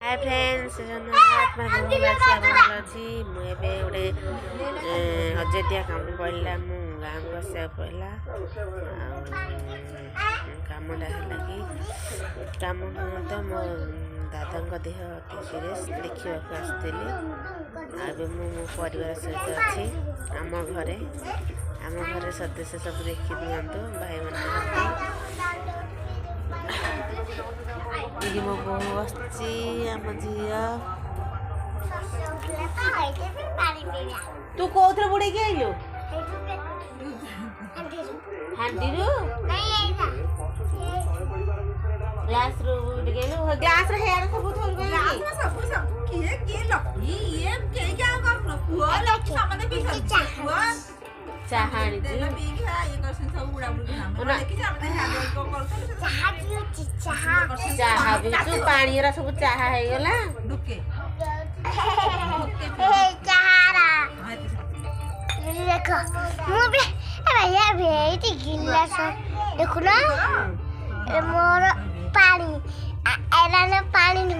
Hi friends Jagannath अच्छी मुझे गोटे अयोध्या काम पड़ा मु गाँव को आसा पड़ा कमटा है कि कम तो मो दादा देह अति सीरीयस देखा आसती मो परिवार सहित अच्छी आम घर सदस्य सब देखी दिखाँ भाई मैंने मो बो बसची आम झील तू कौन बुड़े के आइलु हांडी ग्लास रो बुड़ गेलु ग्लास रे हेर सब थोर गई सब किए के लकी ये के क्या कर न पुआ लकी सामने भी कर चाहानी जी ना भी है ये कर सब बुड़ा बुड़ी नाम देखि सामने है को कर चाहा भी चाहा भी तू पानी रा सब चाहा है गला डुके चाहारा देखो मु भी भैया भेटी गिलास देखो ना मोर पानी एरा ना पानी नु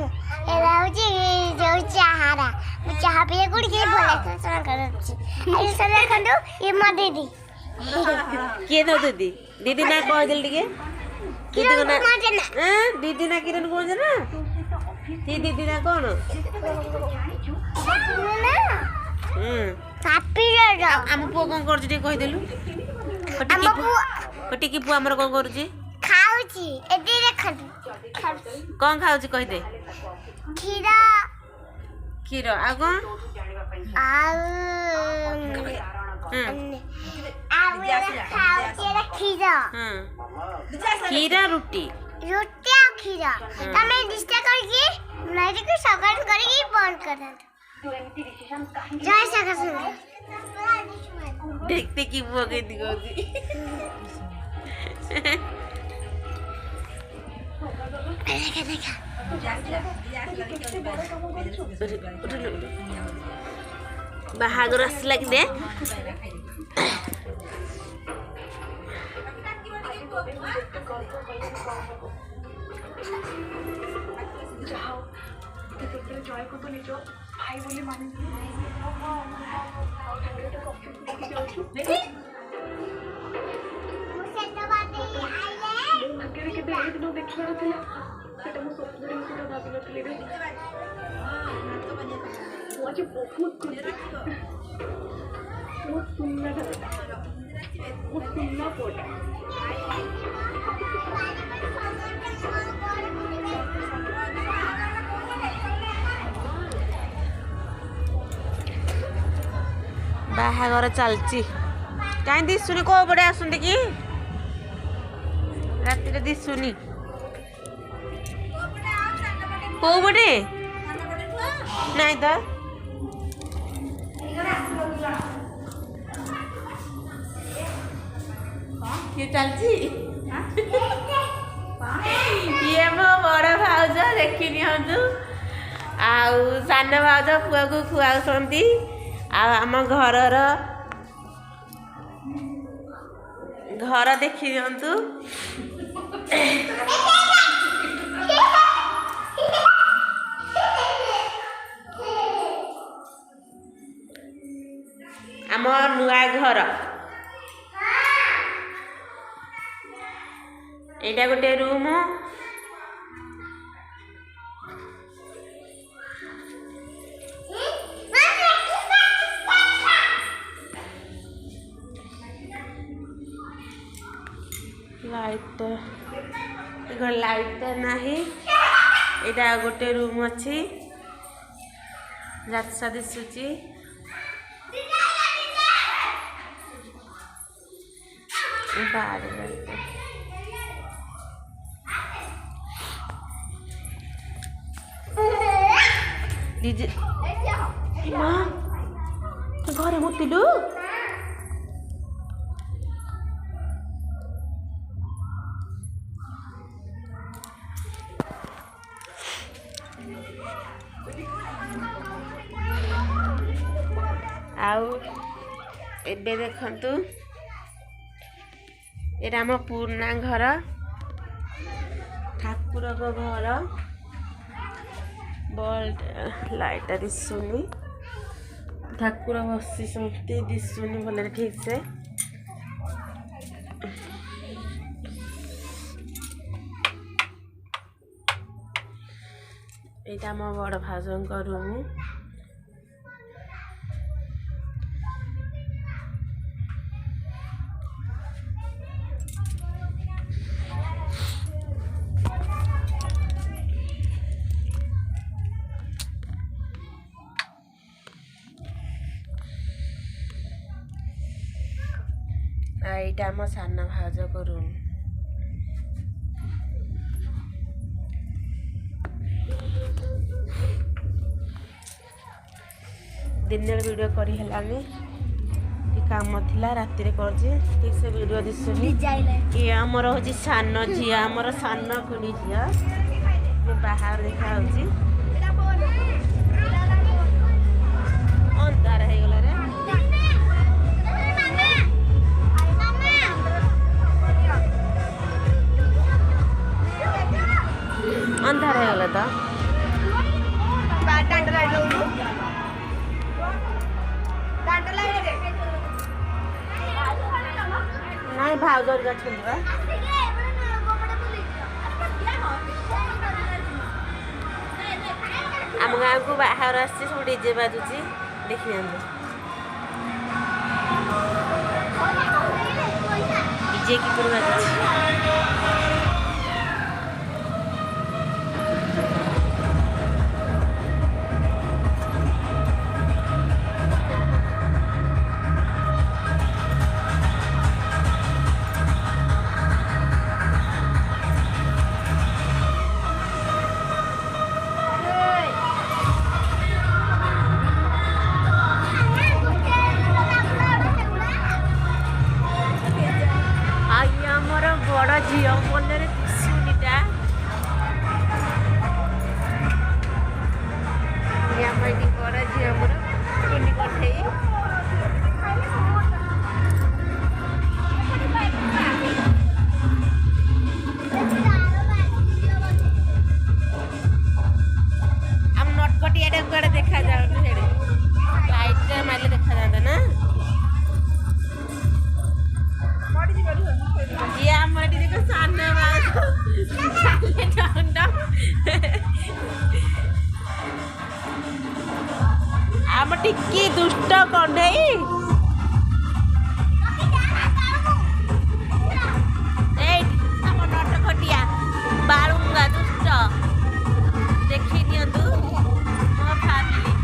एरा होची जो चाहारा मु चाहा पिए गुडी के बोले सना करछि आई सना खंडो ये मा दीदी के दो दीदी दीदी ना कह जल्दी के दीदी को ना दीदी ना किरण कौन ना ती दीदी ना कौन सापी रे हम पो कोन कर जे कहि देलु कटी की पो हमर कोन कर जे खाउची एदी रे कौन खाउ जे कहि दे खीरा खीर आ कोन खीरा रोटी रोटी और खीरा तमे डिस्टा करके लाइट को सगन करके बंद कर दे जय सका देखते की वो के दिखो जी देखा बाहागर आसला कि दे जय को तो निज भाई बोली माने भाग्य के दिन देखा सेटा मो स्वप्न सेटा भाभी नथली रे आज बहुत मो सुनना पड़ा बाहागर चलची कहीं दिशुनी को बड़े आसुंदी कि राति दिशुनी को बड़े नहीं तो ये चलची ये मो बड़ भाउज देखी निहतु आउ सान भाउज पुआ को खुआउछंती आम घर देखी दिंतु आम नुआ घर एटा गोटे रूम लाइट लाइट नाही एटा गोटे रूम अच्छी रातसा दिशुची डीजे मां घरे मुतिलु आउ एबे देखंतु एटा हम पुराना घर ठाकुर को घर बल्ब लाइटा दिशुनी ठाकुर बसी दिशुनी भल ठीक से यहाँ मो बड़ भाजों रूम यहाँ मो सान भाज को रूम दिन वीडियो करी हेलानी काम थिला राति रे करजी ठीक से वीडियो दिसुनी ये हमर होची सान झिया हमर सान कुनी झिया बाहर देखा होची अंधार हे गला रे अंधार हे गला तो नहीं भाउजर गछुवा आम गाँव को बाहर आसी सब डीजे बाजुची देखी डीजे की बाजुची बड़ झील मनरे दिशुनीटा बड़ झील मोर कुनी कठे आम नटकटिया कड़े देखा जाऊ लाइट मारे देखा जाता ना ये हमारी देखो सामने आम टिक्की दुष्ट कंढई आम नटखटिया बालुंगा दुष्ट देखी नियंतु मो फैमिली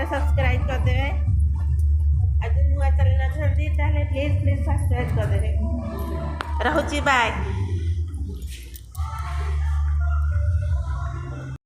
सब्सक्राइब कर देवे आज नुआ चैनल प्लीज सब्सक्राइब कर देवे रहूची बाय।